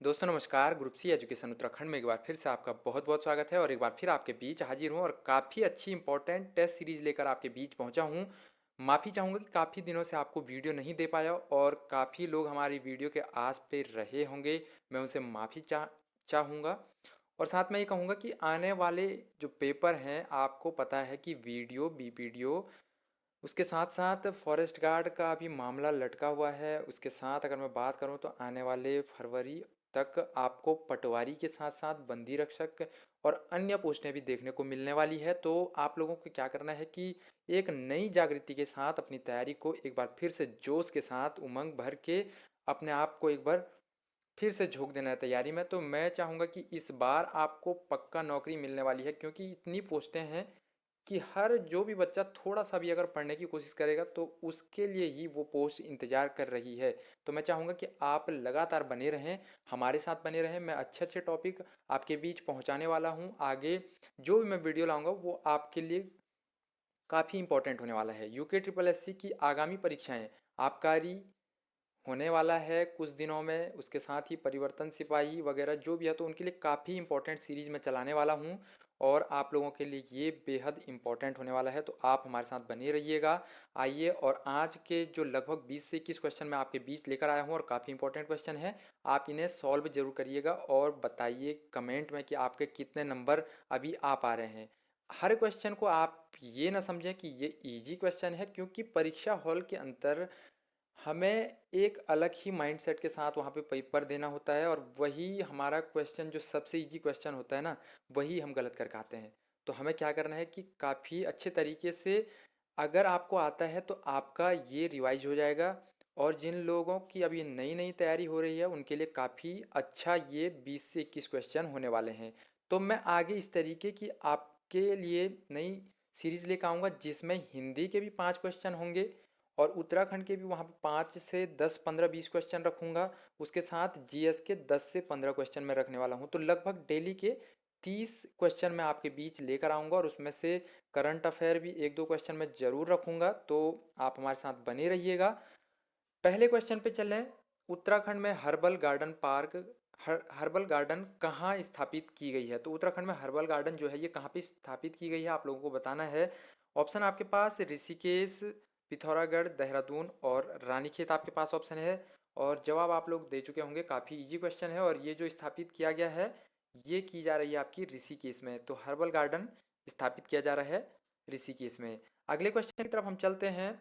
दोस्तों नमस्कार। Group C education Uttarakhand में एक बार फिर से आपका बहुत बहुत स्वागत है और एक बार फिर आपके बीच हाजिर हूँ और काफ़ी अच्छी इंपॉर्टेंट टेस्ट सीरीज़ लेकर आपके बीच पहुँचा हूँ। माफ़ी चाहूँगा कि काफ़ी दिनों से आपको वीडियो नहीं दे पाया और काफ़ी लोग हमारी वीडियो के आस पे रहे होंगे। मैं उनसे माफ़ी चाहूँगा और साथ में ये कहूँगा कि आने वाले जो पेपर हैं आपको पता है कि वीडियो बीपीडीओ उसके साथ साथ फॉरेस्ट गार्ड का भी मामला लटका हुआ है। उसके साथ अगर मैं बात करूं तो आने वाले फरवरी तक आपको पटवारी के साथ साथ बंदी रक्षक और अन्य पोस्टें भी देखने को मिलने वाली है। तो आप लोगों को क्या करना है कि एक नई जागृति के साथ अपनी तैयारी को एक बार फिर से जोश के साथ उमंग भर के अपने आप को एक बार फिर से झोंक देना है तैयारी में। तो मैं चाहूँगा कि इस बार आपको पक्का नौकरी मिलने वाली है, क्योंकि इतनी पोस्टें हैं कि हर जो भी बच्चा थोड़ा सा भी अगर पढ़ने की कोशिश करेगा तो उसके लिए ही वो पोस्ट इंतज़ार कर रही है। तो मैं चाहूँगा कि आप लगातार बने रहें, हमारे साथ बने रहें। मैं अच्छे अच्छे टॉपिक आपके बीच पहुँचाने वाला हूँ। आगे जो भी मैं वीडियो लाऊंगा वो आपके लिए काफ़ी इंपॉर्टेंट होने वाला है। यूके ट्रिपल एस सी की आगामी परीक्षाएं आबकारी होने वाला है कुछ दिनों में। उसके साथ ही परिवर्तन सिपाही वगैरह जो भी है तो उनके लिए काफ़ी इंपॉर्टेंट सीरीज़ मैं चलाने वाला हूँ और आप लोगों के लिए ये बेहद इंपॉर्टेंट होने वाला है। तो आप हमारे साथ बने रहिएगा। आइए, और आज के जो लगभग 20 से 21 क्वेश्चन मैं आपके बीच लेकर आया हूँ और काफ़ी इंपॉर्टेंट क्वेश्चन है, आप इन्हें सॉल्व जरूर करिएगा और बताइए कमेंट में कि आपके कितने नंबर अभी आ पा रहे हैं। हर क्वेश्चन को आप ये ना समझें कि ये इजी क्वेश्चन है, क्योंकि परीक्षा हॉल के अंदर हमें एक अलग ही माइंडसेट के साथ वहाँ पे पेपर देना होता है और वही हमारा क्वेश्चन जो सबसे इजी क्वेश्चन होता है ना, वही हम गलत करके आते हैं। तो हमें क्या करना है कि काफ़ी अच्छे तरीके से अगर आपको आता है तो आपका ये रिवाइज हो जाएगा। और जिन लोगों की अभी नई नई तैयारी हो रही है उनके लिए काफ़ी अच्छा ये 20 से 21 क्वेश्चन होने वाले हैं। तो मैं आगे इस तरीके की आपके लिए नई सीरीज़ लेकर आऊँगा जिसमें हिंदी के भी 5 क्वेश्चन होंगे और उत्तराखंड के भी वहाँ पे 5 से 10 15 20 क्वेश्चन रखूँगा। उसके साथ जीएस के 10 से 15 क्वेश्चन मैं रखने वाला हूँ। तो लगभग डेली के 30 क्वेश्चन मैं आपके बीच लेकर आऊँगा और उसमें से करंट अफेयर भी 1 2 क्वेश्चन मैं ज़रूर रखूँगा। तो आप हमारे साथ बने रहिएगा। पहले क्वेश्चन पे चलें। उत्तराखंड में herbal garden park herbal garden कहाँ स्थापित की गई है? तो उत्तराखंड में हर्बल गार्डन जो है ये कहाँ पे स्थापित की गई है आप लोगों को बताना है। ऑप्शन आपके पास ऋषिकेश, पिथौरागढ़, देहरादून और रानीखेत आपके पास ऑप्शन है। और जवाब आप लोग दे चुके होंगे। काफ़ी इजी क्वेश्चन है और ये जो स्थापित किया गया है ये की जा रही है आपकी ऋषिकेश में। तो हर्बल गार्डन स्थापित किया जा रहा है ऋषिकेश में। अगले क्वेश्चन की तरफ हम चलते हैं।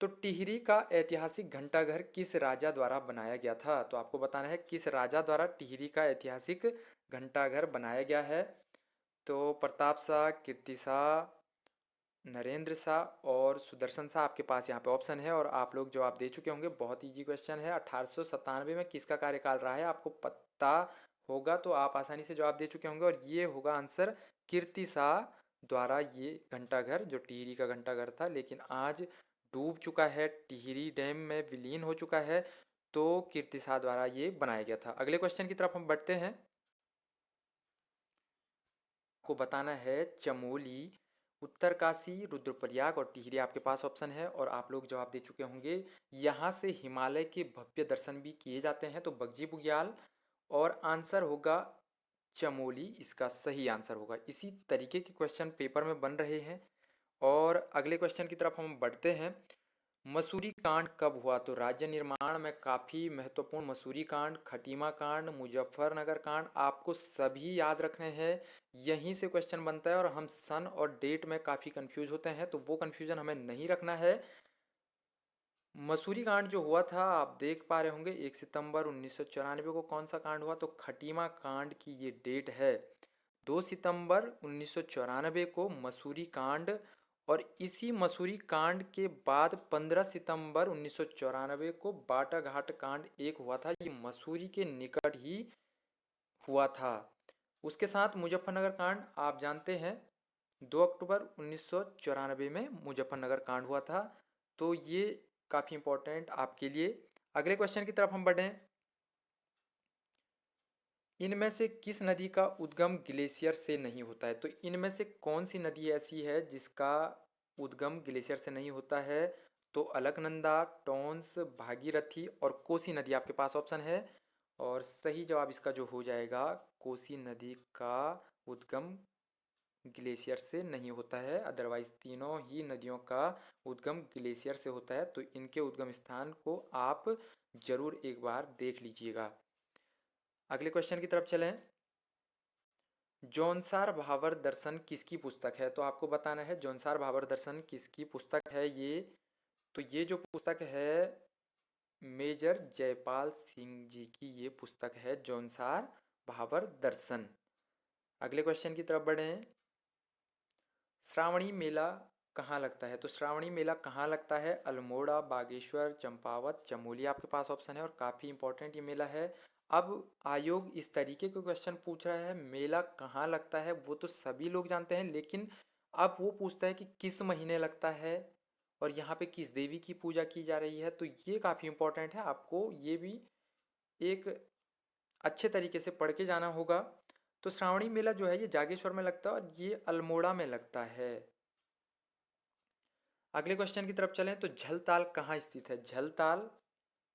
तो टिहरी का ऐतिहासिक घंटाघर किस राजा द्वारा बनाया गया था? तो आपको बताना है किस राजा द्वारा टिहरी का ऐतिहासिक घंटाघर बनाया गया है। तो प्रताप शाह, कीर्ति शाह, नरेंद्र शाह और सुदर्शन शाह आपके पास यहाँ पे ऑप्शन है और आप लोग जवाब दे चुके होंगे। बहुत इजी क्वेश्चन है। 1897 में किसका कार्यकाल रहा है आपको पता होगा तो आप आसानी से जवाब दे चुके होंगे और ये होगा आंसर कीर्ति शाह द्वारा ये घंटाघर जो टिहरी का घंटाघर था, लेकिन आज डूब चुका है, टिहरी डैम में विलीन हो चुका है। तो कीर्ति शाह द्वारा ये बनाया गया था। अगले क्वेश्चन की तरफ हम बढ़ते हैं। आपको बताना है चमोली, उत्तरकाशी, रुद्रप्रयाग और टिहरी आपके पास ऑप्शन है और आप लोग जवाब दे चुके होंगे। यहाँ से हिमालय के भव्य दर्शन भी किए जाते हैं। तो बगजी बुग्याल और आंसर होगा चमोली, इसका सही आंसर होगा। इसी तरीके के क्वेश्चन पेपर में बन रहे हैं। और अगले क्वेश्चन की तरफ हम बढ़ते हैं। मसूरी कांड कब हुआ? तो राज्य निर्माण में काफ़ी महत्वपूर्ण मसूरी कांड, खटीमा कांड, मुजफ्फरनगर कांड आपको सभी याद रखने हैं। यहीं से क्वेश्चन बनता है और हम सन और डेट में काफ़ी कंफ्यूज होते हैं, तो वो कंफ्यूजन हमें नहीं रखना है। मसूरी कांड जो हुआ था आप देख पा रहे होंगे 1 सितंबर 1994 को कौन सा कांड हुआ? तो खटीमा कांड की ये डेट है 2 सितंबर 1994 को मसूरी कांड। और इसी मसूरी कांड के बाद 15 सितंबर 1994 को बाटा घाट कांड एक हुआ था। ये मसूरी के निकट ही हुआ था। उसके साथ मुजफ्फरनगर कांड आप जानते हैं 2 अक्टूबर 1994 में मुजफ्फरनगर कांड हुआ था। तो ये काफ़ी इंपॉर्टेंट आपके लिए। अगले क्वेश्चन की तरफ हम बढ़ें। इनमें से किस नदी का उद्गम ग्लेशियर से नहीं होता है? तो इनमें से कौन सी नदी ऐसी है जिसका उद्गम ग्लेशियर से नहीं होता है? तो अलकनंदा, टोंस, भागीरथी और कोसी नदी आपके पास ऑप्शन है। और सही जवाब इसका जो हो जाएगा, कोसी नदी का उद्गम ग्लेशियर से नहीं होता है, अदरवाइज तीनों ही नदियों का उद्गम ग्लेशियर से होता है। तो इनके उद्गम स्थान को आप जरूर एक बार देख लीजिएगा। अगले क्वेश्चन की तरफ चलें। जौनसार भाबर दर्शन किसकी पुस्तक है? तो आपको बताना है जौनसार भाबर दर्शन किसकी पुस्तक है ये। तो ये जो पुस्तक है मेजर जयपाल सिंह जी की ये पुस्तक है, जौनसार भाबर दर्शन। अगले क्वेश्चन की तरफ बढ़ें। श्रावणी मेला कहाँ लगता है? तो श्रावणी मेला कहाँ लगता है? अल्मोड़ा, बागेश्वर, चंपावत, चमोली आपके पास ऑप्शन है और काफ़ी इंपॉर्टेंट ये मेला है। अब आयोग इस तरीके के क्वेश्चन पूछ रहा है, मेला कहाँ लगता है वो तो सभी लोग जानते हैं, लेकिन अब वो पूछता है कि किस महीने लगता है और यहाँ पे किस देवी की पूजा की जा रही है। तो ये काफ़ी इंपॉर्टेंट है, आपको ये भी एक अच्छे तरीके से पढ़ के जाना होगा। तो श्रावणी मेला जो है ये जागेश्वर में लगता है और ये अल्मोड़ा में लगता है। अगले क्वेश्चन की तरफ चलें। तो झलताल कहाँ स्थित है? झलताल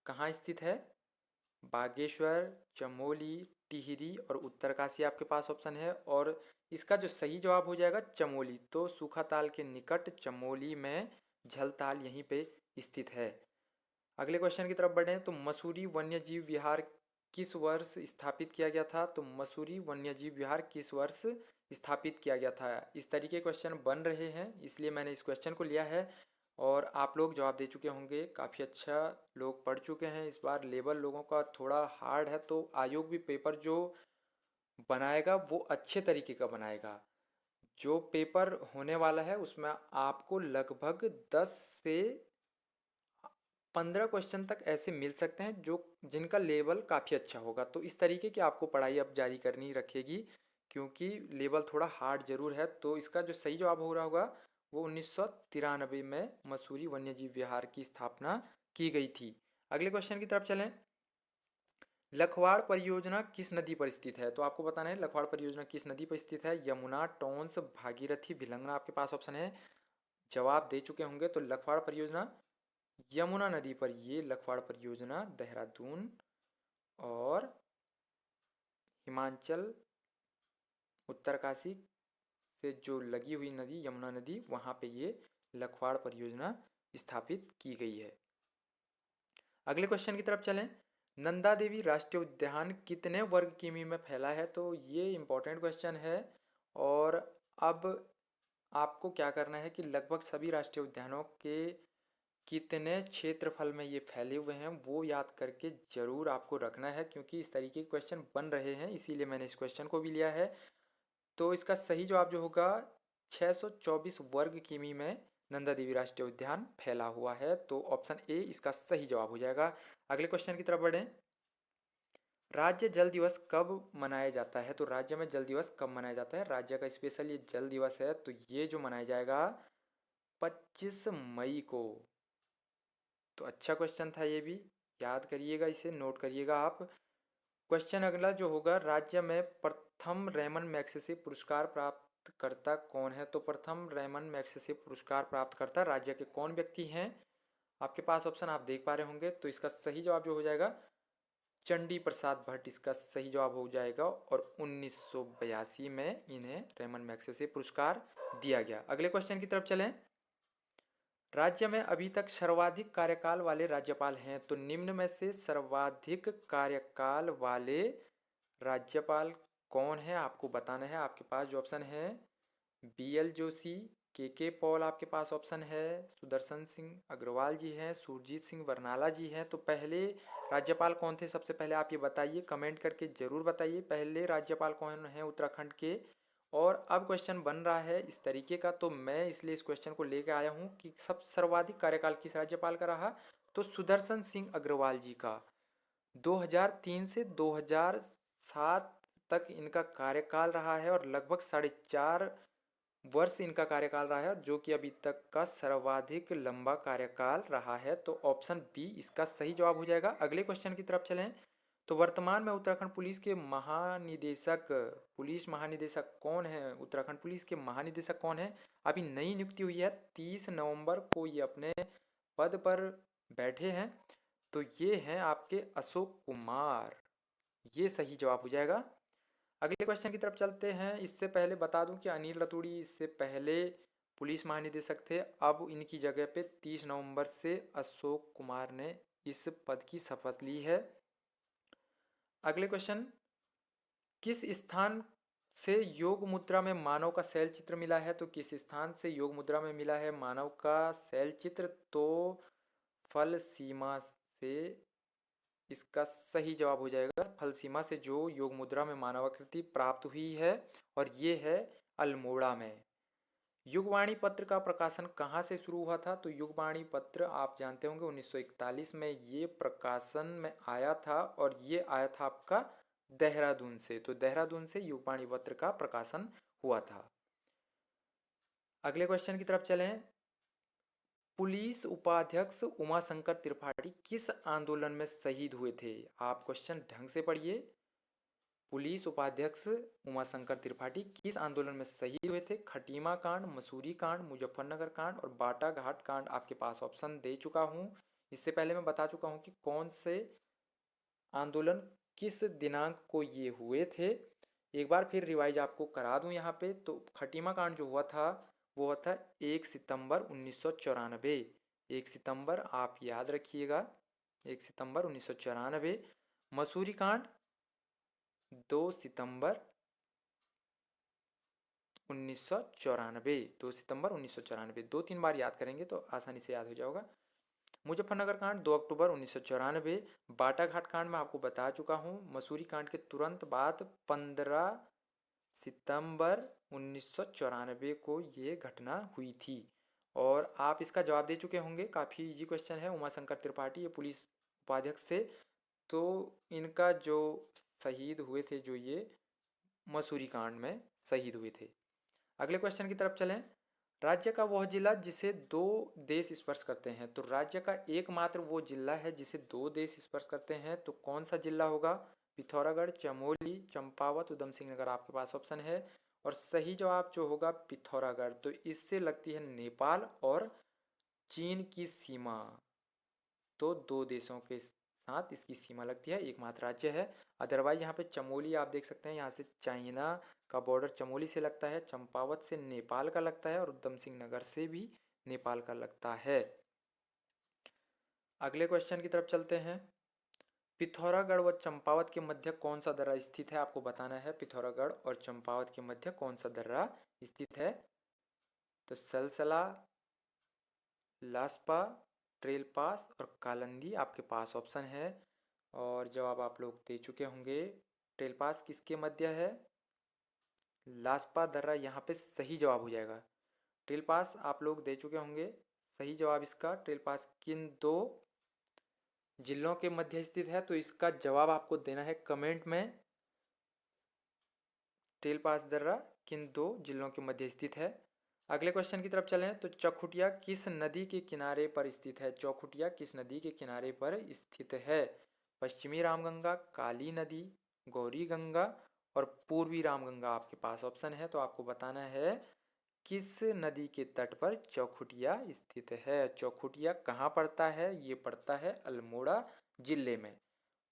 कहाँ स्थित है? बागेश्वर, चमोली, टिहरी और उत्तरकाशी आपके पास ऑप्शन है और इसका जो सही जवाब हो जाएगा चमोली। तो सूखाताल के निकट चमोली में झलताल यहीं पे स्थित है। अगले क्वेश्चन की तरफ बढ़ें। तो मसूरी वन्यजीव विहार किस वर्ष स्थापित किया गया था? तो मसूरी वन्यजीव विहार किस वर्ष स्थापित किया गया था? इस तरीके क्वेश्चन बन रहे हैं, इसलिए मैंने इस क्वेश्चन को लिया है और आप लोग जवाब दे चुके होंगे, काफ़ी अच्छा लोग पढ़ चुके हैं। इस बार लेवल लोगों का थोड़ा हार्ड है, तो आयोग भी पेपर जो बनाएगा वो अच्छे तरीके का बनाएगा। जो पेपर होने वाला है उसमें आपको लगभग 10 से 15 क्वेश्चन तक ऐसे मिल सकते हैं जो जिनका लेवल काफ़ी अच्छा होगा। तो इस तरीके की आपको पढ़ाई अब जारी करनी रखेगी, क्योंकि लेवल थोड़ा हार्ड जरूर है। तो इसका जो सही जवाब हो रहा होगा वो 1993 में मसूरी वन्यजीव विहार की स्थापना की गई थी। अगले क्वेश्चन की तरफ चलें। लखवाड़ परियोजना किस नदी पर स्थित है? तो आपको बताना है लखवाड़ परियोजना किस नदी पर स्थित है। यमुना, टोंस, भागीरथी, भिलंगना आपके पास ऑप्शन है। जवाब दे चुके होंगे। तो लखवाड़ परियोजना यमुना नदी पर ये लखवाड़ परियोजना देहरादून और हिमाचल उत्तरकाशी से जो लगी हुई नदी यमुना नदी, वहाँ पे ये लखवाड़ परियोजना स्थापित की गई है। अगले क्वेश्चन की तरफ चलें। नंदा देवी राष्ट्रीय उद्यान कितने वर्ग किमी में फैला है? तो ये इंपॉर्टेंट क्वेश्चन है और अब आपको क्या करना है कि लगभग सभी राष्ट्रीय उद्यानों के कितने क्षेत्रफल में ये फैले हुए हैं वो याद करके ज़रूर आपको रखना है, क्योंकि इस तरीके के क्वेश्चन बन रहे हैं, इसीलिए मैंने इस क्वेश्चन को भी लिया है। तो इसका सही जवाब जो होगा 624 वर्ग किमी में नंदा देवी राष्ट्रीय उद्यान फैला हुआ है। तो ऑप्शन ए इसका सही जवाब हो जाएगा। अगले क्वेश्चन की तरफ बढ़ें। राज्य जल दिवस कब मनाया जाता है? तो राज्य में जल दिवस कब मनाया जाता है? राज्य का स्पेशल ये जल दिवस है, तो ये जो मनाया जाएगा 25 मई को। तो अच्छा क्वेश्चन था ये भी, याद करिएगा, इसे नोट करिएगा आप। क्वेश्चन अगला जो होगा, राज्य में प्रथम रेमन मैग्सेसे पुरस्कार प्राप्त करता कौन है? तो प्रथम रेमन मैग्सेसे पुरस्कार प्राप्त करता राज्य के कौन व्यक्ति हैं? आपके पास ऑप्शन आप देख पा रहे होंगे। तो इसका सही जवाब जो हो जाएगा चंडी प्रसाद भट्ट इसका सही जवाब हो जाएगा और 1982 में इन्हें रेमन मैग्सेसे पुरस्कार दिया गया। अगले क्वेश्चन की तरफ चलें। राज्य में अभी तक सर्वाधिक कार्यकाल वाले राज्यपाल हैं, तो निम्न में से सर्वाधिक कार्यकाल वाले राज्यपाल कौन है आपको बताना है। आपके पास जो ऑप्शन है BL जोशी, के पॉल आपके पास ऑप्शन है, सुदर्शन सिंह अग्रवाल जी हैं, सुरजीत सिंह बरनाला जी हैं। तो पहले राज्यपाल कौन थे सबसे पहले आप ये बताइए, कमेंट करके ज़रूर बताइए पहले राज्यपाल कौन है उत्तराखंड के। और अब क्वेश्चन बन रहा है इस तरीके का, तो मैं इसलिए इस क्वेश्चन को लेकर आया हूँ कि सब सर्वाधिक कार्यकाल किस राज्यपाल का रहा? तो सुदर्शन सिंह अग्रवाल जी का 2003 से 2007 तक इनका कार्यकाल रहा है और लगभग 4.5 वर्ष इनका कार्यकाल रहा है, जो कि अभी तक का सर्वाधिक लंबा कार्यकाल रहा है। तो ऑप्शन बी इसका सही जवाब हो जाएगा। अगले क्वेश्चन की तरफ चलें। तो वर्तमान में उत्तराखंड पुलिस के महानिदेशक, पुलिस महानिदेशक कौन है? उत्तराखंड पुलिस के महानिदेशक कौन है? अभी नई नियुक्ति हुई है, 30 नवंबर को ये अपने पद पर बैठे हैं। तो ये हैं आपके अशोक कुमार। ये सही जवाब हो जाएगा। अगले क्वेश्चन की तरफ चलते हैं। इससे पहले बता दूं कि अनिल रतूड़ी इससे पहले पुलिस महानिदेशक थे। अब इनकी जगह पे 30 नवंबर से अशोक कुमार ने इस पद की शपथ ली है। अगले क्वेश्चन, किस स्थान से योग मुद्रा में मानव का शैल चित्र मिला है? तो किस स्थान से योग मुद्रा में मिला है मानव का शैल चित्र? तो फल सीमा से इसका सही जवाब हो जाएगा। फल सीमा से जो योग मुद्रा में मानवाकृति प्राप्त हुई है और ये है अल्मोड़ा में। युगवाणी पत्र का प्रकाशन कहाँ से शुरू हुआ था? तो युगवाणी पत्र आप जानते होंगे 1941 में ये प्रकाशन में आया था और ये आया था आपका देहरादून से। तो देहरादून से युगवाणी पत्र का प्रकाशन हुआ था। अगले क्वेश्चन की तरफ चलें। पुलिस उपाध्यक्ष उमाशंकर त्रिपाठी किस आंदोलन में शहीद हुए थे? आप क्वेश्चन ढंग से पढ़िए। पुलिस उपाध्यक्ष उमाशंकर त्रिपाठी किस आंदोलन में शहीद हुए थे? खटीमा कांड, मसूरी कांड, मुजफ्फरनगर कांड और बाटा घाट कांड आपके पास ऑप्शन दे चुका हूं। इससे पहले मैं बता चुका हूं कि कौन से आंदोलन किस दिनांक को ये हुए थे। एक बार फिर रिवाइज आपको करा दूं यहाँ पे। तो खटीमा कांड जो हुआ था वो हुआ था 1 सितंबर 1994। 1 सितंबर आप याद रखिएगा, 1 सितंबर 1994। मसूरी कांड 2 सितंबर 1994। 2 सितंबर 1994, 2-3 बार याद करेंगे तो आसानी से याद हो जाएगा। मुजफ्फरनगर कांड 2 अक्टूबर 1994। बाटा घाट कांड मैं आपको बता चुका हूँ। मसूरी कांड के तुरंत बाद 15 सितंबर 1994 को ये घटना हुई थी। और आप इसका जवाब दे चुके होंगे, काफ़ी इजी क्वेश्चन है। उमाशंकर त्रिपाठी ये पुलिस उपाध्यक्ष थे। तो इनका जो शहीद हुए थे, जो ये मसूरी कांड में शहीद हुए थे। अगले क्वेश्चन की तरफ चलें। राज्य का वह जिला जिसे दो देश स्पर्श करते हैं। तो राज्य का एकमात्र वो जिला है जिसे दो देश स्पर्श करते हैं। तो कौन सा जिला होगा? पिथौरागढ़, चमोली, चंपावत, उधम सिंह नगर आपके पास ऑप्शन है। और सही जवाब जो होगा पिथौरागढ़। तो इससे लगती है नेपाल और चीन की सीमा। तो दो देशों के साथ इसकी सीमा लगती है, एकमात्र राज्य है। अदरवाइज यहाँ पे चमोली आप देख सकते हैं, यहाँ से चाइना का बॉर्डर चमोली से लगता है, चंपावत से नेपाल का लगता है और उधम सिंह नगर से भी नेपाल का लगता है। अगले क्वेश्चन की तरफ चलते हैं। पिथौरागढ़ व चंपावत के मध्य कौन सा दर्रा स्थित है? आपको बताना है पिथौरागढ़ और चंपावत के मध्य कौन सा दर्रा स्थित है। तो सलसला, लास्पा, ट्रेल पास और कालंदी आपके पास ऑप्शन है। और जवाब आप लोग दे चुके होंगे। ट्रेल पास किसके मध्य है? लास्पा दर्रा यहाँ पे सही जवाब हो जाएगा। ट्रेल पास आप लोग दे चुके होंगे। सही जवाब इसका ट्रेल पास किन दो जिलों के मध्य स्थित है? तो इसका जवाब आपको देना है कमेंट में। ट्रेल पास दर्रा किन दो जिलों के मध्य स्थित है? अगले क्वेश्चन की तरफ चलें। तो चौखुटिया किस नदी के किनारे पर स्थित है? चौखुटिया किस नदी के किनारे पर स्थित है? पश्चिमी रामगंगा, काली नदी, गौरी गंगा और पूर्वी रामगंगा आपके पास ऑप्शन है। तो आपको बताना है किस नदी के तट पर चौखुटिया स्थित है। चौखुटिया कहाँ पड़ता है? ये पड़ता है अल्मोड़ा जिले में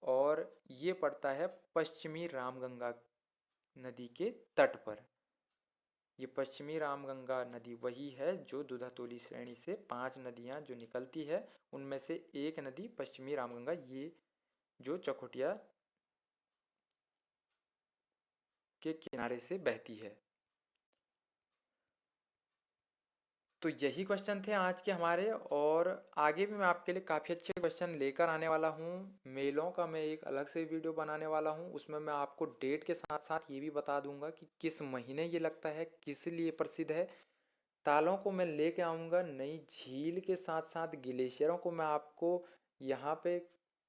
और ये पड़ता है पश्चिमी रामगंगा नदी के तट पर। ये पश्चिमी रामगंगा नदी वही है जो दुधातोली श्रेणी से 5 नदियाँ जो निकलती है उनमें से एक नदी पश्चिमी रामगंगा, ये जो चौखुटिया के किनारे से बहती है। तो यही क्वेश्चन थे आज के हमारे, और आगे भी मैं आपके लिए काफ़ी अच्छे क्वेश्चन लेकर आने वाला हूँ। मेलों का मैं एक अलग से वीडियो बनाने वाला हूँ, उसमें मैं आपको डेट के साथ साथ ये भी बता दूंगा कि किस महीने ये लगता है, किस लिए प्रसिद्ध है। तालों को मैं लेके आऊँगा, नई झील के साथ साथ ग्लेशियरों को मैं आपको यहाँ पे,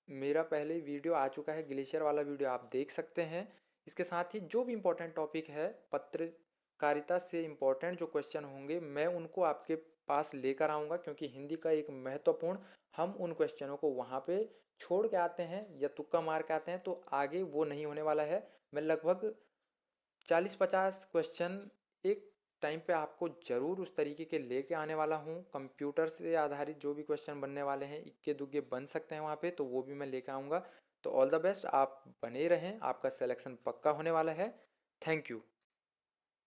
मेरा पहले वीडियो आ चुका है ग्लेशियर वाला वीडियो, आप देख सकते हैं। इसके साथ ही जो भी इम्पोर्टेंट टॉपिक है पत्रकारिता से इम्पोर्टेंट जो क्वेश्चन होंगे मैं उनको आपके पास लेकर आऊँगा, क्योंकि हिंदी का एक महत्वपूर्ण, हम उन क्वेश्चनों को वहाँ पे छोड़ के आते हैं या तुक्का मार के आते हैं तो आगे वो नहीं होने वाला है। मैं लगभग 40-50 क्वेश्चन एक टाइम पे आपको ज़रूर उस तरीके के लेके आने वाला हूँ। कंप्यूटर से आधारित जो भी क्वेश्चन बनने वाले हैं, इक्के दुग्गे बन सकते हैं वहाँ पे, तो वो भी मैं लेके आऊँगा। तो ऑल द बेस्ट, आप बने रहें, आपका सिलेक्शन पक्का होने वाला है। Thank you.